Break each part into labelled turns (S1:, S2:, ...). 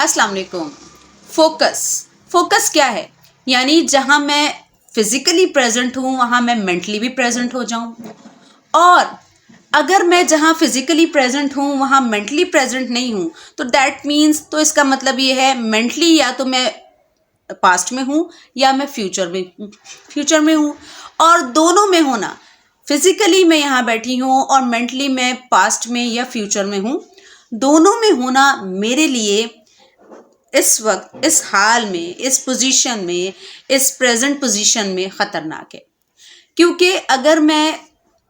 S1: अस्सलाम वालेकुम। फोकस क्या है? यानी जहां मैं फिजिकली प्रेजेंट हूं वहां मैं मेंटली भी प्रेजेंट हो जाऊं, और अगर मैं जहां फिजिकली प्रेजेंट हूं वहां मेंटली प्रेजेंट नहीं हूं तो दैट मीन्स, तो इसका मतलब ये है मेंटली या तो मैं पास्ट में हूं या मैं फ्यूचर में हूं, और दोनों में होना, फिजिकली मैं यहाँ बैठी हूँ और मेंटली मैं पास्ट में या फ्यूचर में हूँ, दोनों में होना मेरे लिए इस वक्त, इस हाल में, इस पोजीशन में, इस प्रेजेंट पोजीशन में ख़तरनाक है। क्योंकि अगर मैं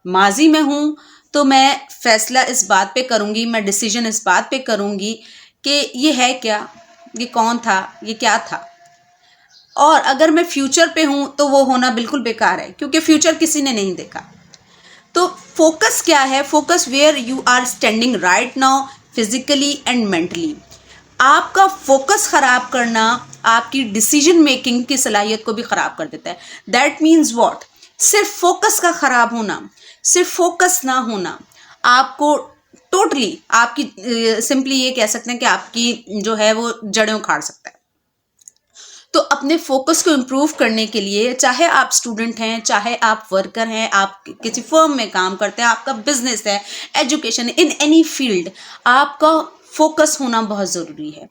S1: माजी में हूँ तो मैं फैसला इस बात पे करूँगी, मैं डिसीजन इस बात पे करूँगी कि ये है क्या, ये कौन था, ये क्या था। और अगर मैं फ्यूचर पे हूँ तो वो होना बिल्कुल बेकार है, क्योंकि फ्यूचर किसी ने नहीं देखा। तो फोकस क्या है? Focus where you are standing right now, physically and mentally. आपका फोकस खराब करना आपकी डिसीजन मेकिंग की सलाहियत को भी खराब कर देता है। That means what? सिर्फ फोकस का खराब होना, सिर्फ फोकस ना होना आपको टोटली आपकी सिंपली ये कह सकते हैं कि आपकी जो है वो जड़ें उखाड़ सकता है। तो अपने फोकस को इम्प्रूव करने के लिए, चाहे आप स्टूडेंट हैं, चाहे आप वर्कर हैं, आप किसी फर्म में काम करते हैं, आपका बिजनेस है, एजुकेशन, इन एनी फील्ड, आपका फोकस होना बहुत ज़रूरी है।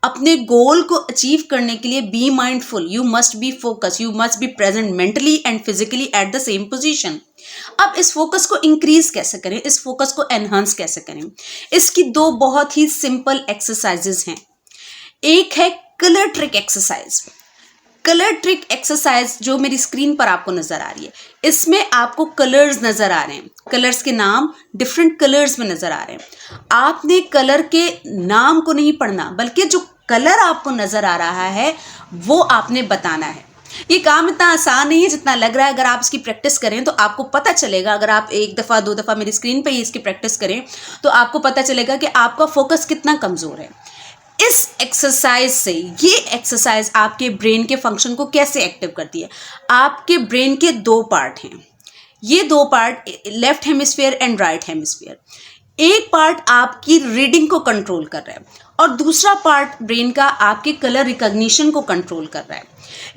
S1: अपने गोल को अचीव करने के लिए be mindful, you must be focus, you must be present mentally and physically at the same position. अब इस फोकस को इंक्रीज कैसे करें, इस फोकस को एनहांस कैसे करें? इसकी दो बहुत ही सिंपल एक्सरसाइजेज हैं। एक है colour trick exercise. Colour trick exercise जो मेरी स्क्रीन पर आपको नजर आ रही है, इसमें आपको कलर्स नजर आ रहे हैं, कलर्स के नाम डिफरेंट कलर्स में नजर आ रहे हैं। आपने कलर के नाम को नहीं पढ़ना, बल्कि जो कलर आपको नजर आ रहा है वो आपने बताना है। ये काम इतना आसान नहीं है जितना लग रहा है। अगर आप इसकी प्रैक्टिस करें तो आपको पता चलेगा, अगर आप एक दफ़ा दो दफ़ा मेरी स्क्रीन पर ही इसकी प्रैक्टिस करें तो आपको पता चलेगा कि आपका फोकस कितना कमज़ोर है। इस एक्सरसाइज से, ये एक्सरसाइज आपके ब्रेन के फंक्शन को कैसे एक्टिव करती है? आपके ब्रेन के दो पार्ट हैं, ये दो part left hemisphere and right hemisphere. एक पार्ट आपकी रीडिंग को कंट्रोल कर रहा है और दूसरा पार्ट ब्रेन का आपके कलर रिकॉग्निशन को कंट्रोल कर रहा है।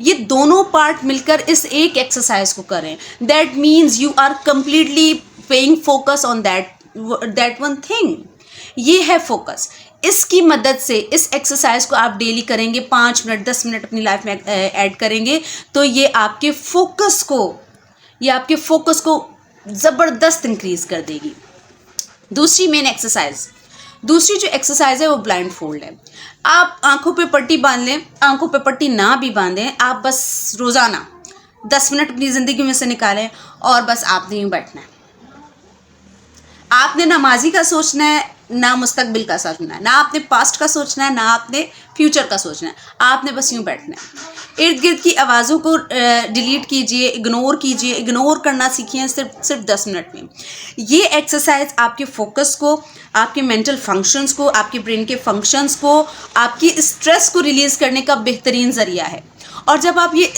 S1: ये दोनों पार्ट मिलकर इस एक एक्सरसाइज को करें। That means you are completely paying focus on that one thing. ये है फोकस। इसकी मदद से इस एक्सरसाइज को आप डेली करेंगे, 5 मिनट 10 मिनट अपनी लाइफ में ऐड करेंगे तो ये आपके फोकस को ज़बरदस्त इंक्रीज कर देगी। दूसरी मेन एक्सरसाइज, दूसरी जो एक्सरसाइज है वो ब्लाइंड फोल्ड है। आप आंखों पे पट्टी बांध लें, आंखों पे पट्टी ना भी बांधें, आप बस रोज़ाना 10 मिनट अपनी ज़िंदगी में से निकालें और बस आपने यूँ बैठना है। आपने ना माजी का सोचना है, ना मुस्तकबिल का सोचना है, ना आपने पास्ट का सोचना है, ना आपने फ्यूचर का सोचना है। आपने बस यूँ बैठना है। इर्द गिर्द की आवाज़ों को डिलीट कीजिए, इग्नोर कीजिए, इग्नोर करना सीखिए सिर्फ 10 मिनट में। ये एक्सरसाइज आपके फोकस को, आपके मेंटल फंक्शंस को, आपके ब्रेन के फंक्शंस को, आपकी स्ट्रेस को रिलीज़ करने का बेहतरीन ज़रिया है। और जब आप ये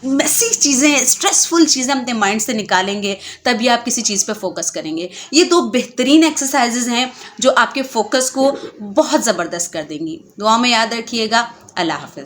S1: मैसी चीज़ें, स्ट्रेसफुल चीज़ें अपने माइंड से निकालेंगे तभी आप किसी चीज़ पे फोकस करेंगे। ये दो बेहतरीन एक्सरसाइजेज हैं जो आपके फोकस को बहुत ज़बरदस्त कर देंगी। दुआ में याद रखिएगा। अल्लाह हाफ़िज़।